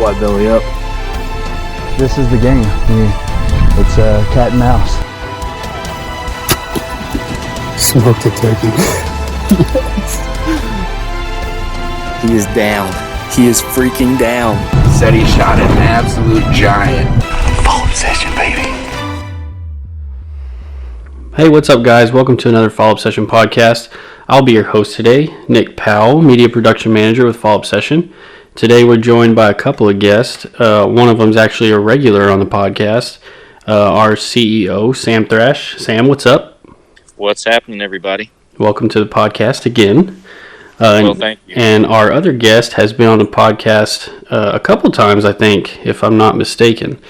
Fly belly up. This is the game. It's cat and mouse. Smoked a turkey. He is down. He is freaking down. Said he shot an absolute giant. Follow session, baby. Hey, what's up, guys? Welcome to another Follow-Up Session podcast. I'll be your host today, Nick Powell, Media Production Manager with Follow-Up Session. Today we're joined by a couple of guests. One of them is actually a regular on the podcast, our CEO, Sam Thrash. Sam, what's up? What's happening, everybody? Welcome to the podcast again. Well, thank you. And our other guest has been on the podcast a couple times, I think, if I'm not mistaken.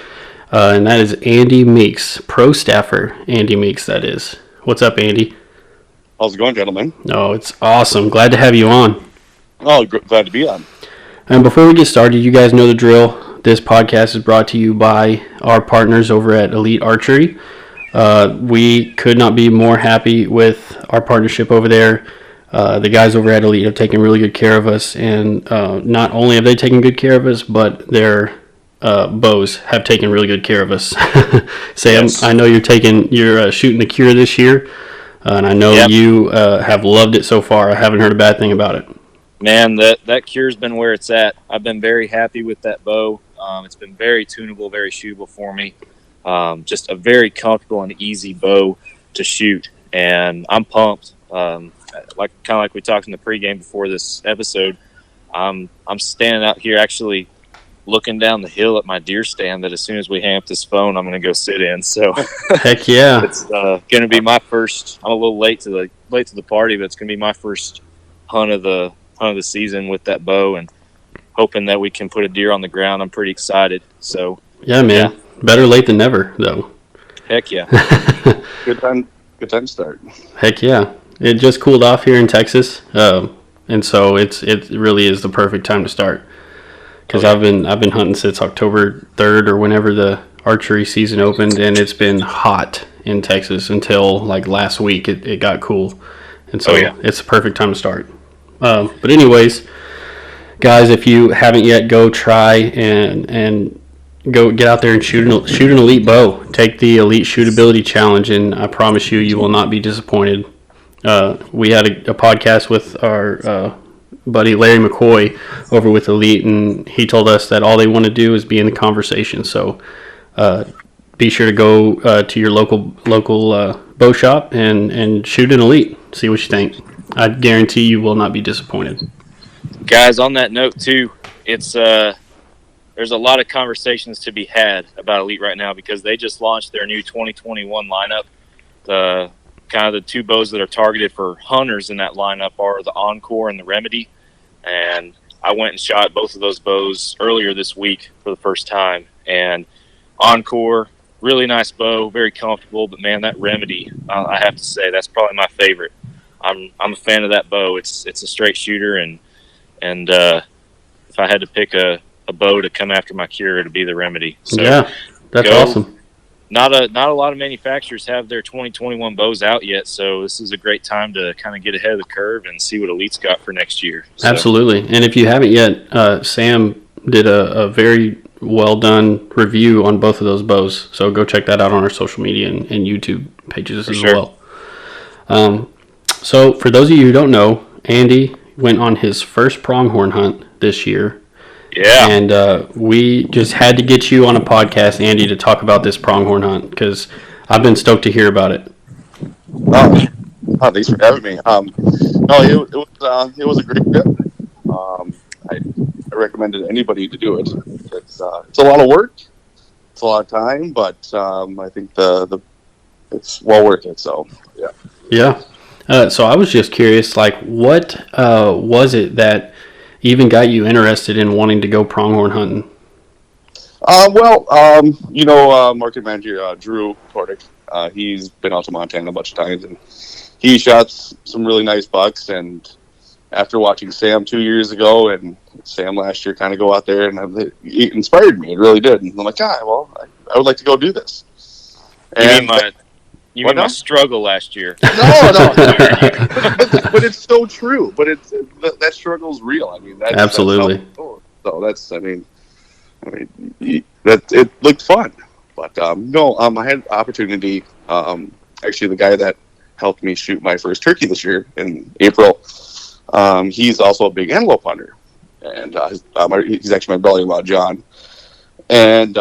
And that is Andy Meeks, pro staffer Andy Meeks, that is. What's up, Andy? How's it going, gentlemen? Oh, it's awesome. Glad to have you on. Oh, glad to be on. And before we get started, you guys know the drill. This podcast is brought to you by our partners over at Elite Archery. We could not be more happy with our partnership over there. The guys over at Elite have taken really good care of us, and not only have they taken good care of us, but their bows have taken really good care of us. Sam, yes. I know you're shooting the Cure this year, and I know you have loved it so far. I haven't heard a bad thing about it. Man, that Cure's been where it's at. I've been very happy with that bow. It's been very tunable, very shootable for me. Just a very comfortable and easy bow to shoot, and I'm pumped. Like we talked in the pregame before this episode, I'm standing out here actually looking down the hill at my deer stand that as soon as we hang up this phone, I'm going to go sit in. So heck yeah, it's going to be my first. I'm a little late to the party, but it's going to be my first hunt of the season with that bow, and hoping that we can put a deer on the ground. I'm pretty excited. So yeah, man, better late than never, though. Heck yeah. Good time to start. Heck yeah. It just cooled off here in Texas, and so it really is the perfect time to start. Because I've been hunting since October 3rd or whenever the archery season opened, and it's been hot in Texas until like last week. It got cool, and so it's the perfect time to start. But anyways, guys, if you haven't yet, go try and go get out there and shoot an elite bow. Take the Elite Shootability Challenge, and I promise you will not be disappointed. We had a podcast with our buddy Larry McCoy over with Elite, and he told us that all they want to do is be in the conversation. So be sure to go to your local bow shop and shoot an Elite. See what you think. I guarantee you will not be disappointed. Guys, on that note too, it's there's a lot of conversations to be had about Elite right now because they just launched their new 2021 lineup. The kind of the two bows that are targeted for hunters in that lineup are the Encore and the Remedy. And I went and shot both of those bows earlier this week for the first time. And Encore, really nice bow, very comfortable. But man, that Remedy, I have to say, that's probably my favorite. I'm a fan of that bow. It's a straight shooter, and if I had to pick a bow to come after my Cure, it'd be the Remedy. So yeah, that's awesome. Not a lot of manufacturers have their 2021 bows out yet, so this is a great time to kind of get ahead of the curve and see what Elite's got for next year. So. Absolutely. And if you haven't yet, Sam did a very well done review on both of those bows, so go check that out on our social media and YouTube pages as well. So for those of you who don't know, Andy went on his first pronghorn hunt this year. Yeah. And we just had to get you on a podcast, Andy, to talk about this pronghorn hunt because I've been stoked to hear about it. Oh, thanks for having me. It was a great trip. I recommended anybody to do it. It's a lot of work. It's a lot of time, but I think it's well worth it. So yeah. Yeah. So I was just curious, like, what was it that even got you interested in wanting to go pronghorn hunting? Market manager Drew Tordick, he's been out to Montana a bunch of times, and he shot some really nice bucks. And after watching Sam 2 years ago and Sam last year kind of go out there, and it inspired me. It really did. And I'm like, I would like to go do this. And You mean my struggle last year? No. but it's so true. But that struggle's real. I mean, that's absolutely. So I mean, it looked fun. But no, I had opportunity. Actually, the guy that helped me shoot my first turkey this year in April, he's also a big antelope hunter, and he's actually my brother-in-law, John. And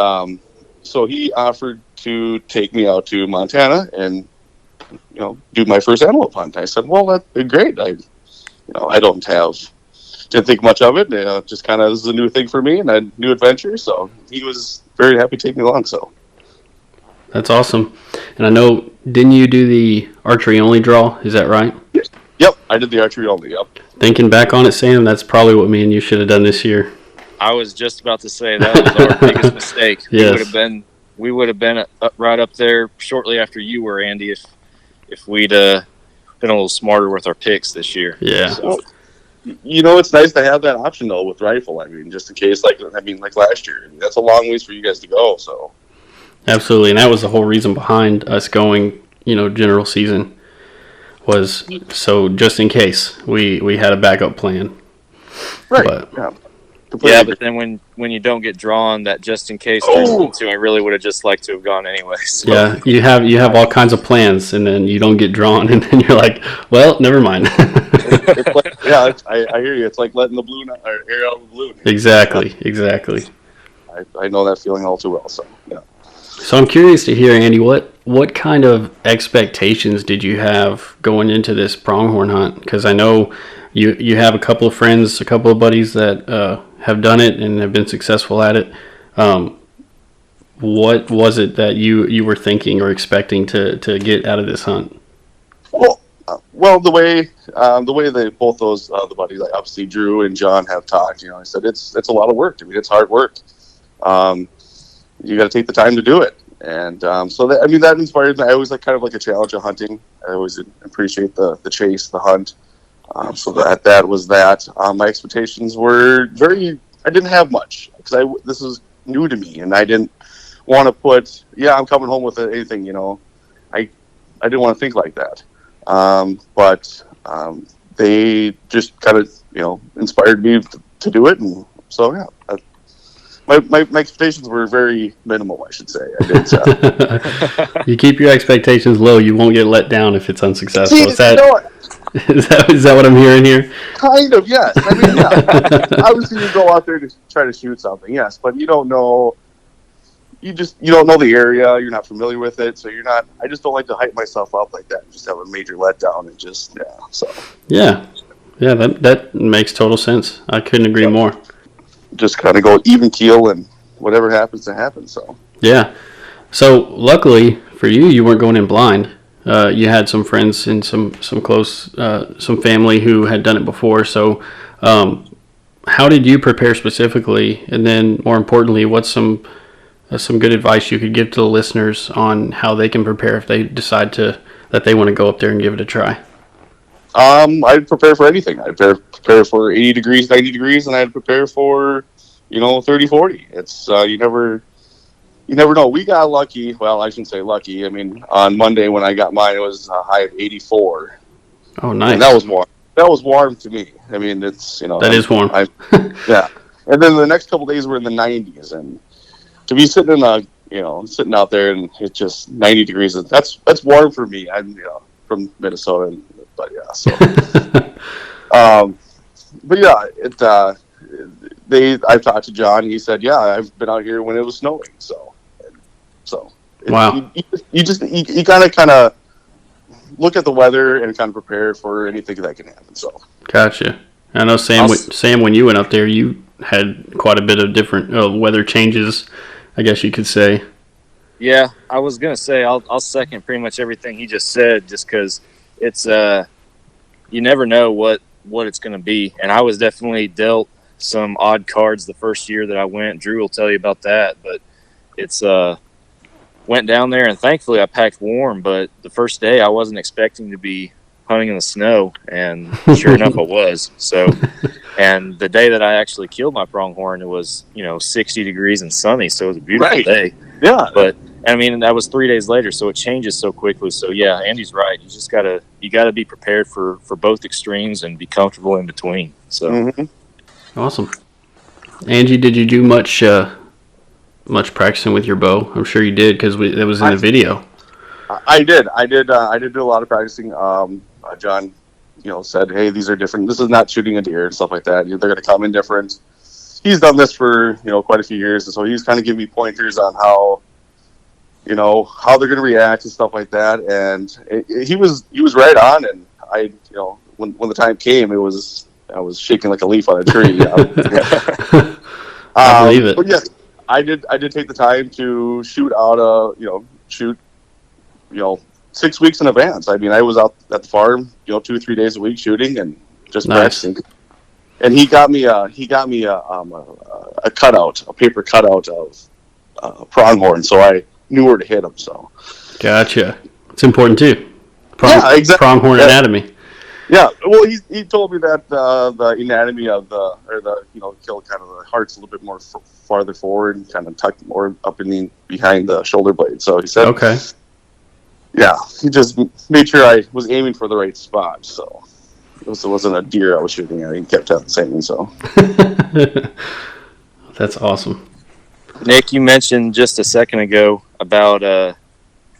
so he offered to take me out to Montana and do my first antelope hunt. I said, well, that'd be great. Didn't think much of it. Just kind of, this is a new thing for me and a new adventure. So he was very happy to take me along. So That's awesome. And I know, didn't you do the archery only draw? Is that right? Yep, I did the archery only. Yep. Thinking back on it, Sam, that's probably what me and you should have done this year. I was just about to say that was our biggest mistake. Yes. We would have been right up there shortly after you were, Andy, if we'd been a little smarter with our picks this year. Yeah. So. It's nice to have that option though with rifle. I mean, just in case, like last year. That's a long ways for you guys to go. So. Absolutely, and that was the whole reason behind us going, general season, was so just in case we had a backup plan. Right. But, but then when you don't get drawn, that just in case turns into, I really would have just liked to have gone anyway. So. Yeah, you have all kinds of plans, and then you don't get drawn, and then you're like, well, never mind. I hear you. It's like letting the balloon or air out of the balloon. Exactly. I know that feeling all too well. So yeah. So I'm curious to hear, Andy, what kind of expectations did you have going into this pronghorn hunt? Because I know you have a couple of friends, a couple of buddies that have done it and have been successful at it. What was it that you were thinking or expecting to get out of this hunt? Well, the way they both those the buddies, like obviously Drew and John, have talked. I said it's a lot of work. I mean, it's hard work. You got to take the time to do it, and so that inspired me. I always kind of like a challenge of hunting. I always appreciate the chase, the hunt. So that was that. My expectations were I didn't have much because this was new to me, and I didn't want to put. Yeah, I'm coming home with anything. I didn't want to think like that. But they just kind of inspired me to do it, and so yeah. My expectations were very minimal, I should say. I did. You keep your expectations low, you won't get let down if it's unsuccessful. See, is that what I'm hearing here? Kind of, yes. I mean, yeah. Obviously, you go out there to try to shoot something, yes, but you don't know. You don't know the area. You're not familiar with it, so you're not. I just don't like to hype myself up like that and just have a major letdown and just So yeah, that makes total sense. I couldn't agree more. Just kind of go even keel, and whatever happens to happen. So yeah. So luckily for you, you weren't going in blind. You had some friends and some close some family who had done it before. So how did you prepare specifically? And then more importantly, what's some good advice you could give to the listeners on how they can prepare if they decide that they want to go up there and give it a try? I'd prepare for anything. I'd prepare for 80 degrees, 90 degrees, and I'd prepare for 30, 40. It's you never know. We got lucky. Well, I shouldn't say lucky. I mean, on Monday when I got mine, it was a high of 84. Oh, nice. And that was warm. That was warm to me. I mean, it's that is warm. Yeah. And then the next couple of days were in the 90s, and to be sitting sitting out there and it's just 90 degrees. That's warm for me. I'm from Minnesota, but yeah. So, but yeah, I've talked to John. He said, yeah, I've been out here when it was snowing. So wow. You kind of look at the weather and kind of prepare for anything that can happen. So gotcha. I know Sam, when you went up there, you had quite a bit of different weather changes, I guess you could say. Yeah, I was gonna say I'll second pretty much everything he just said, just because it's you never know what it's gonna be, and I was definitely dealt some odd cards the first year that I went. Drew will tell you about that, but it's went down there and thankfully I packed warm. But the first day I wasn't expecting to be hunting in the snow, and sure enough I was. So, and the day that I actually killed my pronghorn, it was 60 degrees and sunny, so it was a beautiful day. Yeah, but I mean that was 3 days later, so it changes so quickly. So yeah, Andy's right. You just gotta be prepared for both extremes and be comfortable in between. So mm-hmm. Awesome. Angie, did you do much much practicing with your bow? I'm sure you did because it was in the video. I did do a lot of practicing. John, said, hey, these are different. This is not shooting a deer and stuff like that. They're going to come in different. He's done this for, quite a few years. And so he's kind of giving me pointers on how they're going to react and stuff like that. And he was right on. And I, when the time came, I was shaking like a leaf on a tree. I believe it. But yeah, I did take the time to shoot out 6 weeks in advance. I mean, I was out at the farm, 2 or 3 days a week shooting and just practicing. And he got me a cutout, a paper cutout of pronghorn, so I knew where to hit him. So, gotcha. It's important too. Yeah, exactly. Pronghorn anatomy. Yeah, well, he told me that the anatomy of kill kind of the heart's a little bit more farther forward and kind of tucked more up behind the shoulder blade. So he said, okay. Yeah, he just made sure I was aiming for the right spot. So it wasn't a deer I was shooting at. He kept saying so. That's awesome. Nick, you mentioned just a second ago about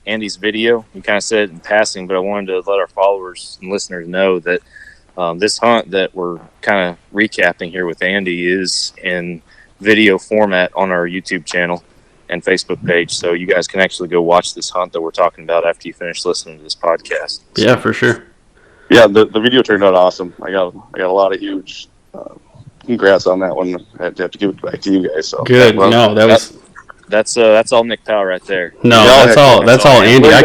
Andy's video. You kind of said it in passing, but I wanted to let our followers and listeners know that this hunt that we're kind of recapping here with Andy is in video format on our YouTube channel and Facebook page, so you guys can actually go watch this hunt that we're talking about after you finish listening to this podcast. Yeah, for sure. Yeah, the video turned out awesome. I got a lot of huge congrats on that one. I have to give it back to you guys. So good. That's all Nick Powell right there. No, that's all Andy. I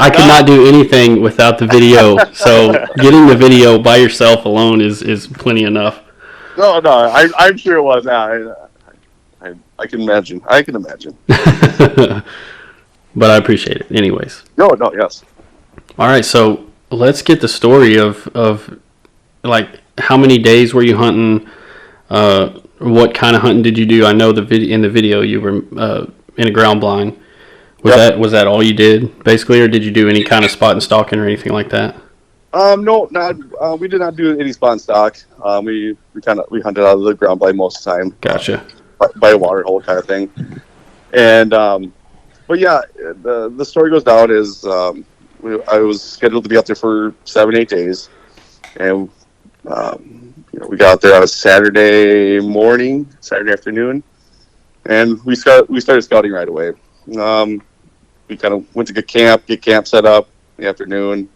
could not do anything without the video. So getting the video by yourself alone is plenty enough. No, I'm sure it was. I can imagine. But I appreciate it anyways. No, yes. All right, so let's get the story of like how many days were you hunting? What kind of hunting did you do? I know in the video you were in a ground blind. Was that all you did basically, or did you do any kind of spot and stalking or anything like that? No, we did not do any spot and stalk. We hunted out of the ground blind most of the time. Gotcha. By a water hole kind of thing. And but yeah, the story goes down is I was scheduled to be out there for 7-8 days, and we got out there on a Saturday afternoon, and we started scouting right away. We kind of went to get camp set up in the afternoon.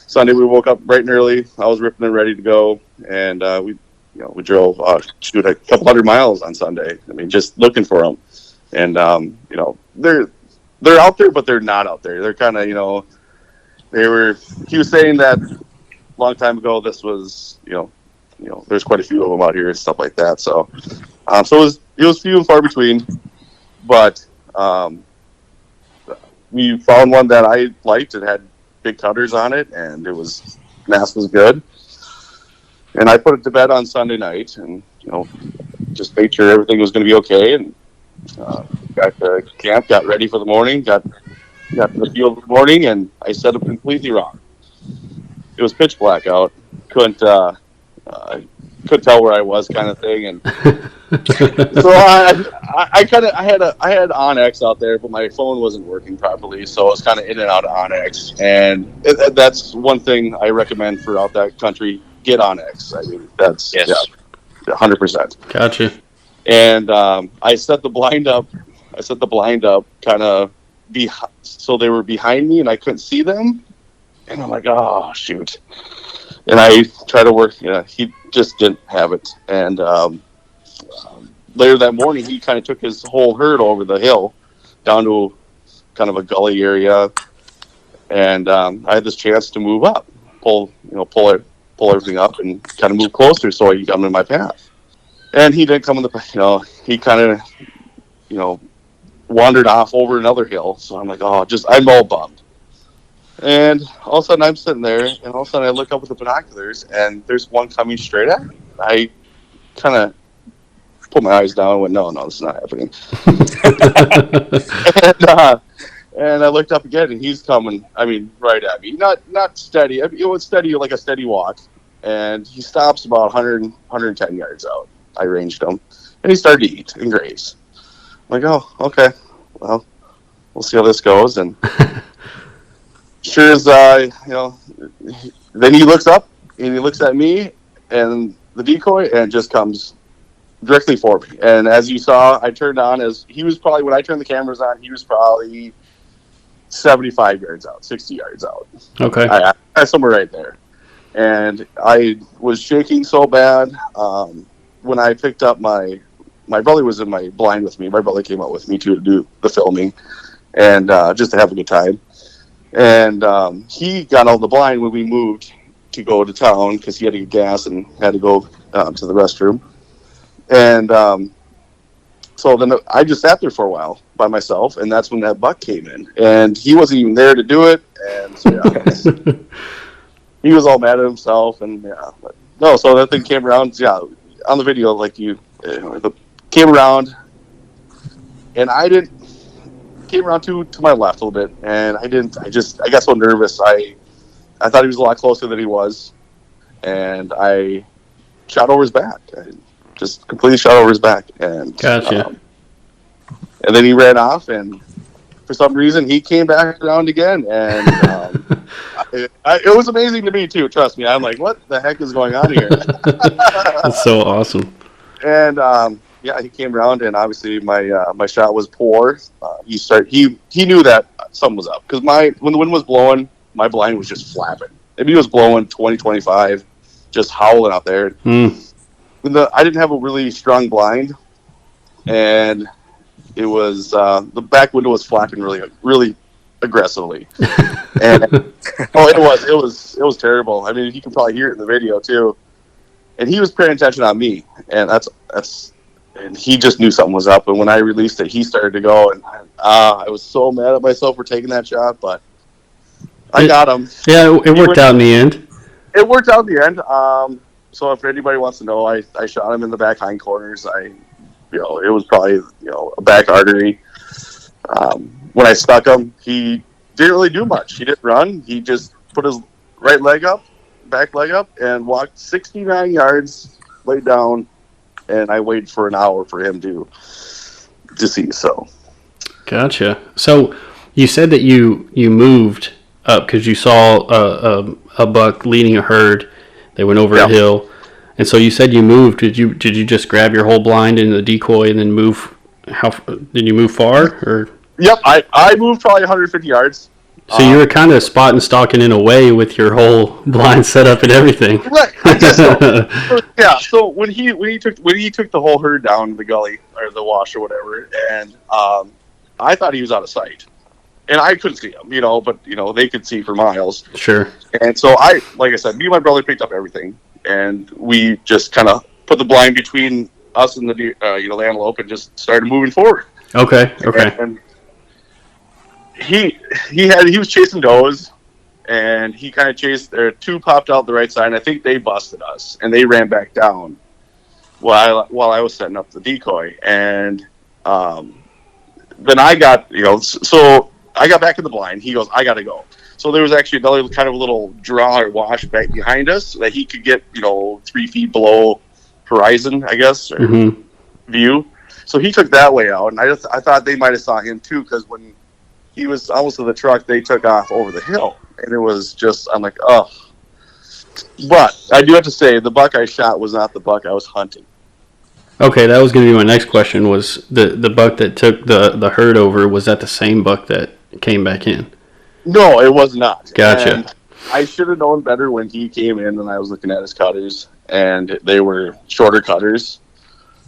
Sunday we woke up bright and early. I was ripping and ready to go, and we drove shoot a couple 100 miles on Sunday. I mean, just looking for them, and they're out there, but they're not out there. They're kind of He was saying that a long time ago. This was there's quite a few of them out here and stuff like that. So, it was few and far between, but we found one that I liked. It had big cutters on it, and mass was good. And I put it to bed on Sunday night, and just made sure everything was going to be okay. And got to camp, got ready for the morning, got to the field in the morning, and I set up completely wrong. It was pitch black out. Couldn't tell where I was, kind of thing. And so I had Onyx out there, but my phone wasn't working properly, so I was kind of in and out of Onyx. And that's one thing I recommend for out that country. Get Onyx. I mean, that's 100%. Gotcha. And I set the blind up kind of so they were behind me and I couldn't see them. And I'm like, oh shoot. And I tried to work. He just didn't have it. And later that morning, he kind of took his whole herd over the hill down to kind of a gully area. And I had this chance to move up, pull everything up and kind of move closer so he come in my path. And he didn't come in he kind of, wandered off over another hill. So I'm like, I'm all bummed. And all of a sudden I'm sitting there, and all of a sudden I look up with the binoculars, and there's one coming straight at me. I kind of put my eyes down and went, no, this is not happening. And I looked up again, and he's coming, right at me. Not steady. It was steady, like a steady walk. And he stops about 100, 110 yards out. I ranged him. And he started to eat and graze. I'm like, oh, okay. Well, we'll see how this goes. And sure as, then he looks up and he looks at me and the decoy and just comes directly for me. And as you saw, I turned on when I turned the cameras on, he was probably 75 yards out, 60 yards out. Okay. I somewhere right there. And I was shaking so bad when I picked up my brother was in my blind with me. My brother came out with me too to do the filming and just to have a good time. And he got out of the blind when we moved to go to town because he had to get gas and had to go to the restroom. And so then I just sat there for a while by myself, and that's when that buck came in. And he wasn't even there to do it. And so, yeah, he was all mad at himself. And, yeah. But, no, so that thing came around, yeah, on the video, came around, and came around to my left a little bit. And I got so nervous. I thought he was a lot closer than he was. And I shot over his back. I just completely shot over his back. And Gotcha. And then he ran off, and for some reason he came back around again. And it was amazing to me too. Trust me, I'm like, what the heck is going on here? That's so awesome. And yeah, he came around, and obviously my shot was poor. He knew that something was up because when the wind was blowing, my blind was just flapping. Maybe it was blowing 20, 25, just howling out there. I didn't have a really strong blind, and it was the back window was flapping really, really aggressively. And it was terrible. I mean, you can probably hear it in the video too. And he was paying attention on me, and and he just knew something was up. And when I released it, he started to go, and I was so mad at myself for taking that shot, but I got him. Yeah, it worked out in the end. It worked out in the end. So if anybody wants to know, I shot him in the back hindquarters. It was probably a back artery. When I stuck him, he didn't really do much. He didn't run. He just put his back leg up, and walked 69 yards, laid down, and I waited for an hour for him to see. So, gotcha. So you said that you moved up because you saw a buck leading a herd. They went over a hill, and so you said you moved. Did you just grab your whole blind in the decoy and then move? Did you move far? Or yep, I moved probably 150 yards. So you were kind of spot and stalking in a way with your whole blind setup and everything. Right, I guess so. Yeah. So when he took the whole herd down the gully or the wash or whatever, and I thought he was out of sight, and I couldn't see him, but they could see for miles. Sure. And so like I said, me and my brother picked up everything, and we just kind of put the blind between us and the antelope, and just started moving forward. Okay. And he was chasing does, and he kind of chased. Two popped out the right side, and I think they busted us, and they ran back down while I was setting up the decoy. And then I got so I got back in the blind. He goes, I got to go. So there was actually another kind of little draw or wash back behind us that he could get 3 feet below horizon, I guess, or view. So he took that way out, and I thought they might have saw him too, because when he was almost to the truck, they took off over the hill, and it was just, I'm like, oh. But I do have to say, the buck I shot was not the buck I was hunting. Okay, that was going to be my next question. Was the buck that took the herd over, was that the same buck that came back in? No, it was not. Gotcha. And I should have known better when he came in, and I was looking at his cutters, and they were shorter cutters,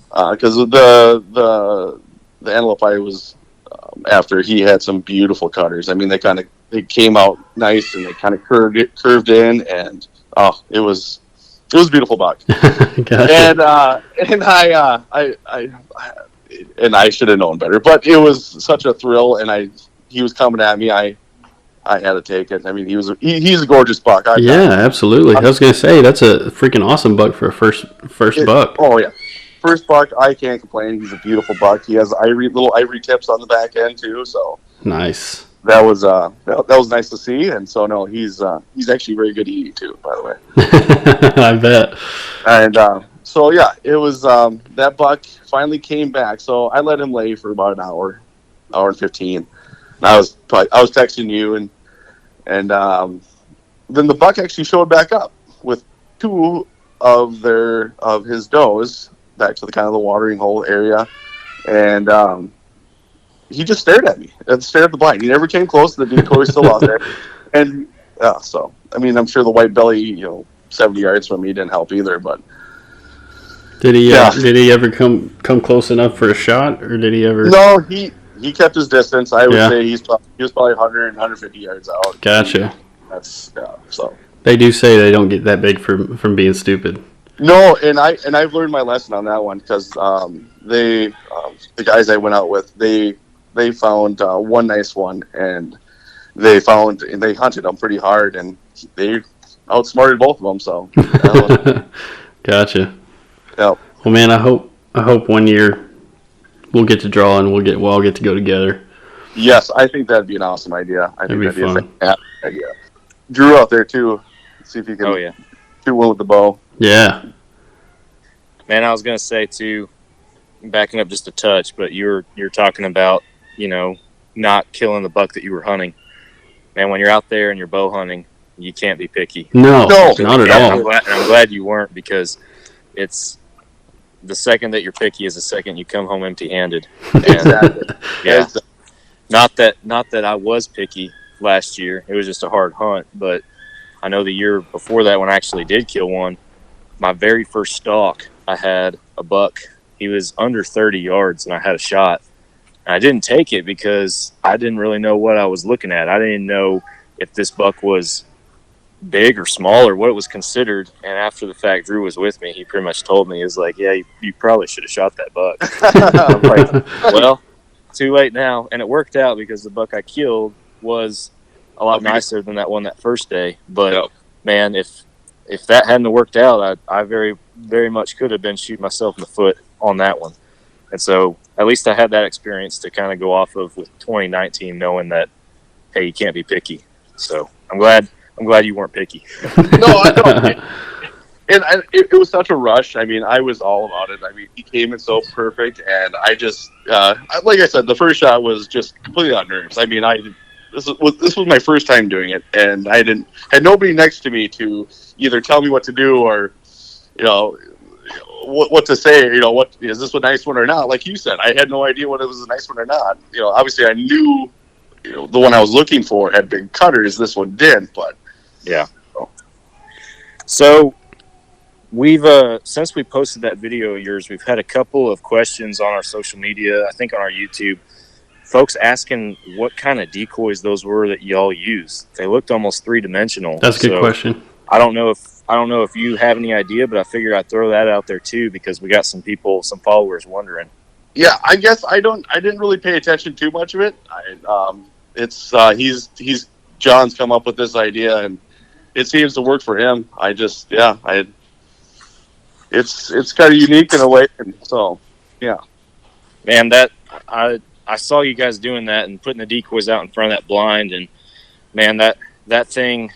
because the antelope I was after, he had some beautiful cutters. I mean, they came out nice, and they kind of curved in, and it was a beautiful buck. Gotcha. And I should have known better, but it was such a thrill, and he was coming at me. I had to take it. I mean, he's a gorgeous buck. Absolutely. I was gonna say that's a freaking awesome buck for a first buck. Oh yeah. First buck, I can't complain. He's a beautiful buck. He has little ivory tips on the back end too. So nice. That was nice to see. And so no, he's actually very good eating too, by the way. I bet. And So yeah, it was that buck finally came back. So I let him lay for about an hour and 15. And I was texting you, and then the buck actually showed back up with two of his does back to the kind of the watering hole area, and he just stared at me and stared at the blind. He never came close. The decoy was still out there, and so I mean, I'm sure the white belly, 70 yards from me didn't help either, but. Did he ever come close enough for a shot, or did he ever? No, he kept his distance. I would say he was probably 100, 150 yards out. Gotcha. That's so. They do say they don't get that big from being stupid. No, and I've learned my lesson on that one because the guys I went out with, they found one nice one, and they hunted them pretty hard, and they outsmarted both of them. So. Gotcha. Yep. Well, man, I hope one year we'll get to draw and we'll all get to go together. Yes, I think that'd be an awesome idea. I think that'd be fun. a fantastic idea. Drew out there too. See if he can shoot one with the bow. Yeah. Man, I was gonna say too, backing up just a touch, but you're talking about not killing the buck that you were hunting. Man, when you're out there and you're bow hunting, you can't be picky. No, not at all. I'm glad you weren't, because it's the second that you're picky is the second you come home empty-handed. Exactly. Yeah. Not that I was picky last year. It was just a hard hunt. But I know the year before that, when I actually did kill one, my very first stalk, I had a buck. He was under 30 yards, and I had a shot. And I didn't take it because I didn't really know what I was looking at. I didn't know if this buck was big or small or what it was considered. And after the fact, Drew was with me. He pretty much told me, he was like, yeah, you probably should have shot that buck. I'm like, well, too late now. And it worked out because the buck I killed was a lot nicer than that one that first day. But man, if that hadn't worked out, I very, very much could have been shooting myself in the foot on that one. And so at least I had that experience to kind of go off of with 2019, knowing that, hey, you can't be picky. So I'm glad you weren't picky. No, I don't. And it was such a rush. I mean, I was all about it. I mean, he came in so perfect, and I just, like I said, the first shot was just completely on nerves. I mean, this was my first time doing it, and I had nobody next to me to either tell me what to do or, what to say. What is this a nice one or not? Like you said, I had no idea whether it was a nice one or not. Obviously, I knew, the one I was looking for had big cutters. This one did, but. Yeah. So we've since we posted that video of yours, we've had a couple of questions on our social media, I think on our YouTube, folks asking what kind of decoys those were that y'all use. They looked almost three-dimensional. That's a good question. I don't know if you have any idea, but I figured I'd throw that out there too, because we got some followers wondering. Yeah, I guess I didn't really pay attention too much of it. John's come up with this idea, and it seems to work for him. It's kind of unique in a way, and so yeah. Man, that I saw you guys doing that and putting the decoys out in front of that blind, and man, that thing,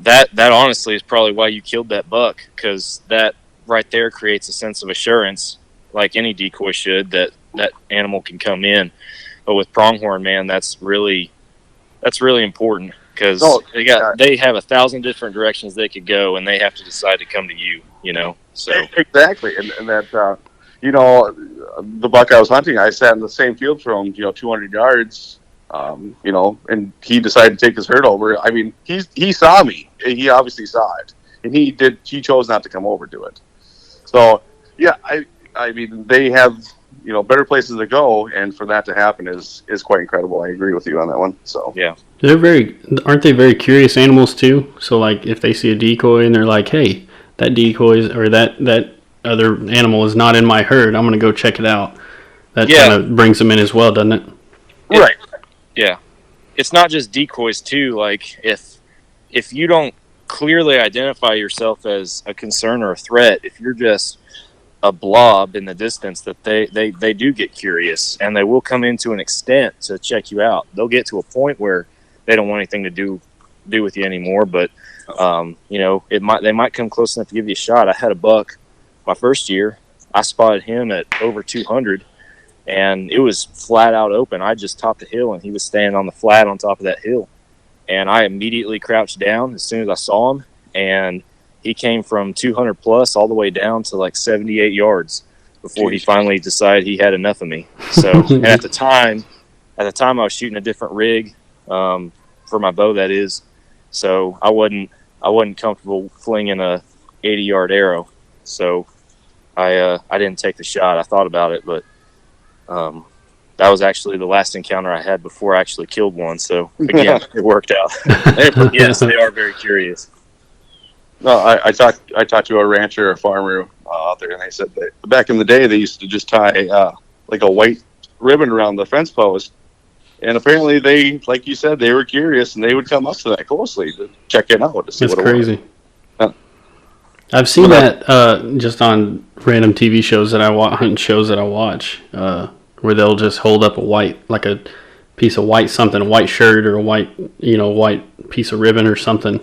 that honestly is probably why you killed that buck, because that right there creates a sense of assurance, like any decoy should, that animal can come in. But with pronghorn, man, that's really important, because they have 1,000 different directions they could go, and they have to decide to come to you. So exactly, and that the buck I was hunting, I sat in the same field from 200 yards, and he decided to take his herd over. I mean, he saw me. He obviously saw it, and he chose not to come over to it. So yeah, I mean, they have better places to go, and for that to happen is quite incredible. I agree with you on that one. So yeah, aren't they very curious animals too? So like if they see a decoy and they're like, hey, that decoy or that other animal is not in my herd, I'm going to go check it out. That kind of brings them in as well, doesn't it? Right. Yeah. It's not just decoys too. Like if you don't clearly identify yourself as a concern or a threat, if you're just a blob in the distance, that they do get curious, and they will come in to an extent to check you out. They'll get to a point where they don't want anything to do with you anymore. But You know, they might come close enough to give you a shot. I had a buck my first year. I spotted him at over 200, and it was flat out open. I just topped the hill, and he was standing on the flat on top of that hill. And I immediately crouched down as soon as I saw him, and he came from 200 plus all the way down to like 78 yards before he finally decided he had enough of me. So, and at the time I was shooting a different rig for my bow, that is. So I wasn't comfortable flinging a 80-yard arrow. So I didn't take the shot. I thought about it, but that was actually the last encounter I had before I actually killed one. So again, it worked out. Yes, they are very curious. No, I talked to a rancher, a farmer out there, and they said that back in the day they used to just tie like a white ribbon around the fence post, and apparently they, like you said, they were curious and they would come up to that closely to check it out to see That's what crazy. it was. I've seen that just on random TV shows that I watch, hunting shows that I watch, where they'll just hold up a white, like a piece of white something, a white shirt or a white piece of ribbon or something.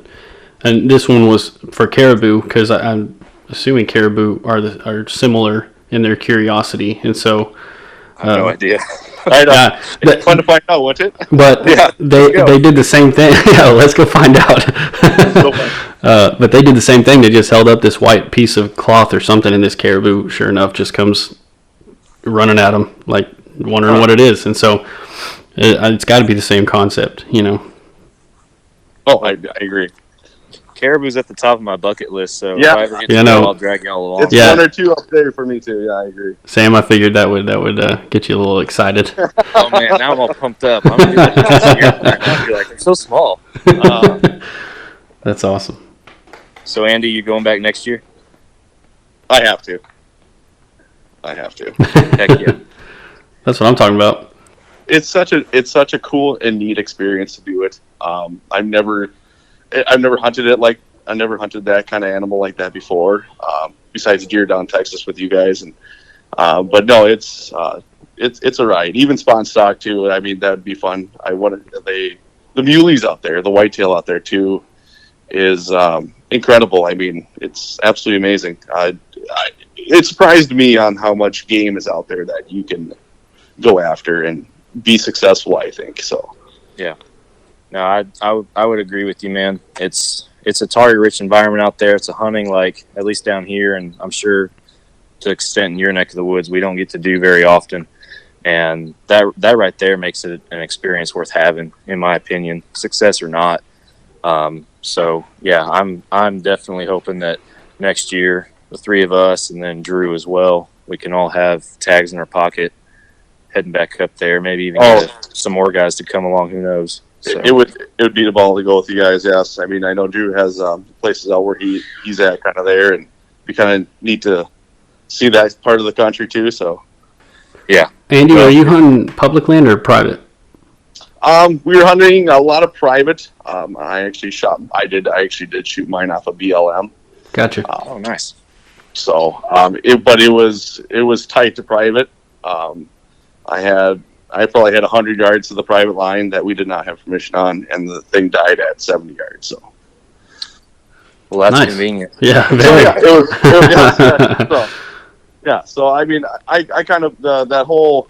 And this one was for caribou, because I'm assuming caribou are similar in their curiosity, and so I have no idea. I know. It's fun to find out, wasn't it? But they did the same thing. Yeah, let's go find out. But they did the same thing. They just held up this white piece of cloth or something, and this caribou, sure enough, just comes running at them, like wondering what it is. And so it's got to be the same concept, you know. Oh, I agree. Caribou's at the top of my bucket list, so Yeah. if I ever get to go, I'll drag y'all along. It's one or two up there for me too. Yeah, I agree. Sam, I figured that would get you a little excited. Oh man, now I'm all pumped up. I'm gonna be like, I'll be like, they're so small. That's awesome. So Andy, you going back next year? I have to. Heck yeah. That's what I'm talking about. It's such a cool and neat experience to do it. I've never hunted it like I never hunted that kind of animal like that before. Besides deer down Texas with you guys, and but no, it's a ride. Even spawn stock too. I mean, that would be fun. The muleys out there, the whitetail out there too, is incredible. I mean, it's absolutely amazing. It surprised me on how much game is out there that you can go after and be successful, I think so. Yeah. No, I would agree with you, man. It's a target-rich environment out there. It's a hunting, like, at least down here, and I'm sure to the extent in your neck of the woods, we don't get to do very often. And that right there makes it an experience worth having, in my opinion, success or not. So yeah, I'm definitely hoping that next year, the three of us and then Drew as well, we can all have tags in our pocket, heading back up there. Maybe even get some more guys to come along. Who knows? So. It would be the ball to go with you guys. Yes, I mean, I know Drew has places out where he's at kind of there, and we kind of need to see that part of the country too. So yeah. Andy, are you hunting public land or private? We were hunting a lot of private. I actually did shoot mine off a BLM. Gotcha. Oh, nice. So, it was tight to private. I probably had 100 yards to the private line that we did not have permission on, and the thing died at 70 yards. So, well, that's nice. Convenient. Yeah, very. So, yeah, it was yeah. So, I mean, I kind of that whole,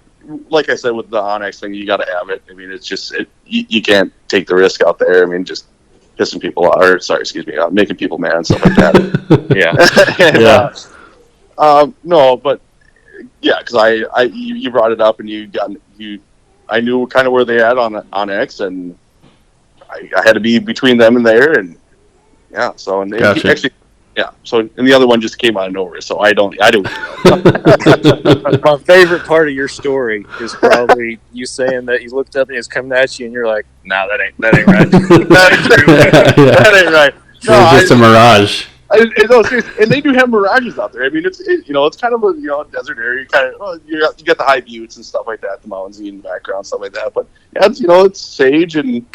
like I said with the Onyx thing, you got to have it. I mean, it's just you can't take the risk out there. I mean, just pissing people off, or making people mad and stuff like that. Yeah. And, no, but yeah, because you brought it up and I knew kind of where they had on X, and I had to be between them and there, and yeah. So and gotcha. actually, yeah. So and the other one just came out of nowhere. So I don't. My favorite part of your story is probably you saying that you looked up and he was coming at you, and you're like, "Nah, that ain't right. That ain't right." No, it's just a mirage. No, seriously, and they do have mirages out there. I mean, it's kind of a desert area. You got the high buttes and stuff like that, the mountains in the background, stuff like that. But yeah, it's sage and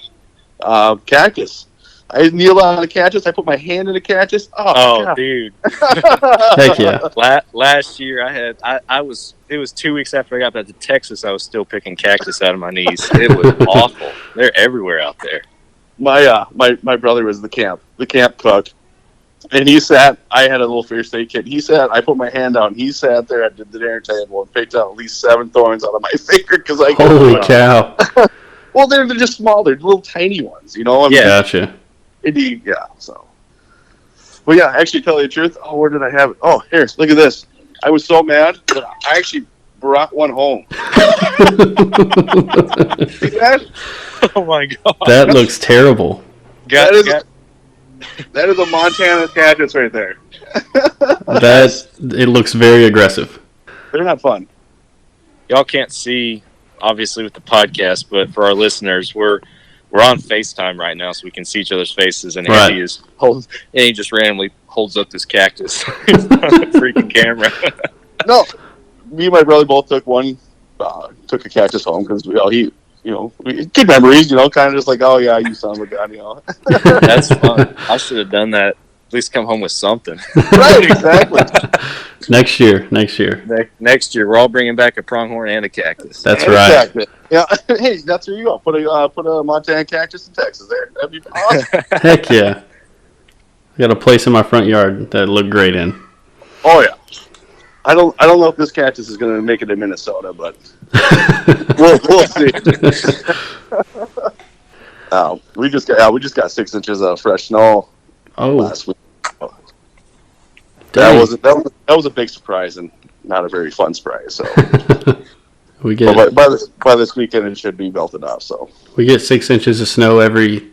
cactus. I kneel on a cactus. I put my hand in a cactus. Oh dude! Heck yeah! Last year it was 2 weeks after I got back to Texas. I was still picking cactus out of my knees. It was awful. They're everywhere out there. my brother was the camp cook, and he sat. I had a little fair steak kit. He sat. I put my hand out, and he sat there at the dinner table and picked out at least 7 thorns out of my finger because I. Holy cow! Well, they're just small. They're little tiny ones, you know. I mean, Gotcha. Yeah. So. Well, yeah. Actually, tell you the truth. Oh, where did I have it? Oh, here. Look at this. I was so mad that I actually brought one home. See that? Oh my god! That looks terrible. That is a Montana cactus right there. It looks very aggressive. They're not fun. Y'all can't see, obviously, with the podcast, but for our listeners, we're on FaceTime right now, so we can see each other's faces. And Right. Andy just randomly holds up this cactus on the freaking camera. No, me and my brother both took a cactus home because good memories, kind of just like, oh yeah, you son of a gun, That's fun. I should have done that. At least come home with something. Right, exactly. Next year. Next year, we're all bringing back a pronghorn and a cactus. That's right. Exactly. Yeah. Hey, that's where you go. Put a Montana cactus in Texas there. That'd be awesome. Heck yeah. I got a place in my front yard that look great in. Oh yeah. I don't know if this cactus is going to make it to Minnesota, but we'll see. We just got 6 inches of fresh snow last week. That was a big surprise and not a very fun surprise. So we get by this weekend it should be melted off. So we get 6 inches of snow every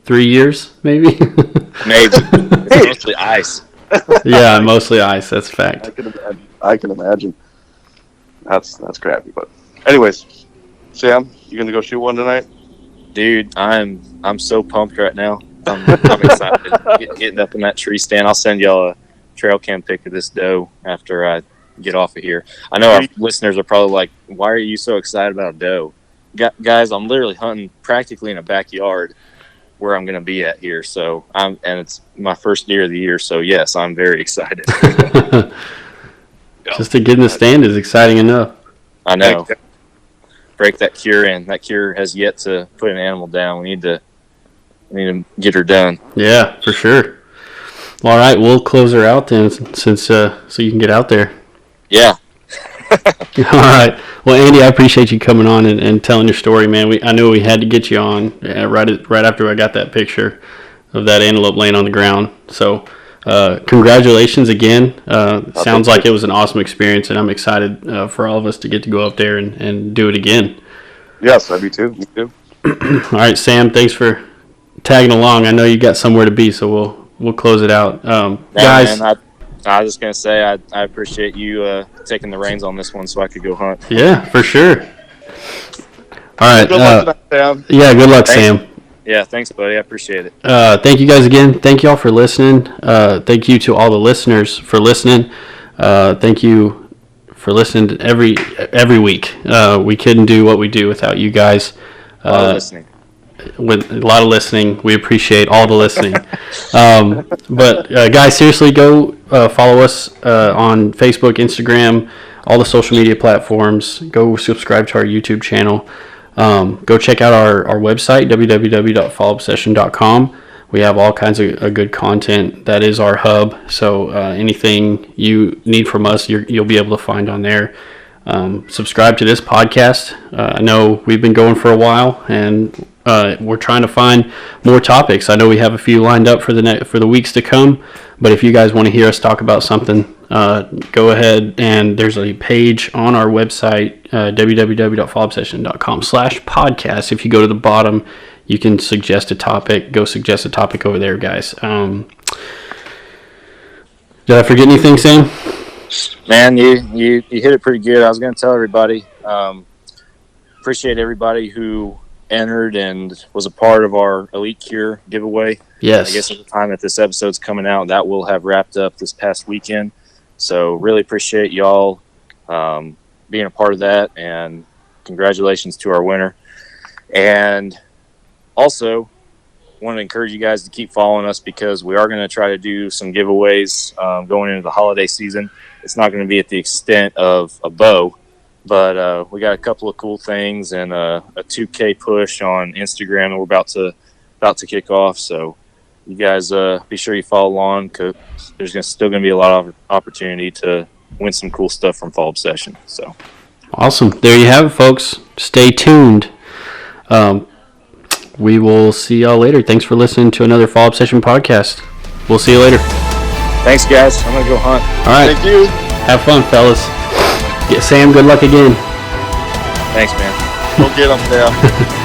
3 years, maybe. Maybe it's mostly ice. Yeah, mostly ice. That's a fact. I can imagine. That's crappy. But anyways, Sam, you gonna go shoot one tonight? Dude, I'm so pumped right now. I'm excited. Getting up in that tree stand. I'll send y'all a trail cam pic of this doe after I get off of here. I know our listeners are probably like, why are you so excited about a doe? Guys, I'm literally hunting practically in a backyard where I'm going to be at here. So and it's my first deer of the year. So yes, I'm very excited. Just to get in the stand is exciting enough. I know. Break that cure in. That cure has yet to put an animal down. We need to get her done. Yeah, for sure. Well, all right, we'll close her out then, since so you can get out there. Yeah. All right. Well, Andy, I appreciate you coming on and telling your story, man. I knew we had to get you on right after I got that picture of that antelope laying on the ground. So, congratulations again. Sounds like it was an awesome experience, and I'm excited for all of us to get to go up there and do it again. Yes, I do too. Me too. All right, Sam, thanks for tagging along. I know you got somewhere to be, so we'll close it out. Guys. Man, I was just going to say I appreciate you taking the reins on this one so I could go hunt. Yeah, for sure. All right. Good luck tonight, Sam. Yeah, good luck, Sam. Yeah, thanks, buddy. I appreciate it. Thank you guys again. Thank you all for listening. Thank you to all the listeners for listening. Thank you for listening every week. We couldn't do what we do without you guys. Listening. With a lot of listening. We appreciate all the listening. But guys, seriously, go follow us on Facebook, Instagram, all the social media platforms. Go subscribe to our YouTube channel. Go check out our website, www.fallobsession.com. We have all kinds of good content. That is our hub. So anything you need from us, you'll be able to find on there. Subscribe to this podcast. I know we've been going for a while, and we're trying to find more topics. I know we have a few lined up for the weeks to come, but if you guys want to hear us talk about something, go ahead, and there's a page on our website, www.fallobsession.com/podcast. If you go to the bottom, you can suggest a topic. Go suggest a topic over there, guys. Did I forget anything, Sam? Man, you hit it pretty good. I was going to tell everybody, appreciate everybody who entered and was a part of our Elite Cure giveaway. Yes. I guess at the time that this episode's coming out, that will have wrapped up this past weekend. So really appreciate y'all being a part of that, and congratulations to our winner. And also want to encourage you guys to keep following us, because we are going to try to do some giveaways going into the holiday season. It's not going to be at the extent of a bow, but we got a couple of cool things and a 2K push on Instagram that we're about to about to kick off. So you guys be sure you follow along, because there's still going to be a lot of opportunity to win some cool stuff from fall obsession. So Awesome. There you have it, folks. Stay tuned. We will see y'all later. Thanks for listening to another Fall Obsession podcast. We'll see you later. thanks, guys. I'm going to go hunt. All right. Thank you. Have fun, fellas. Sam, good luck again. Thanks, man. Go get them, Sam.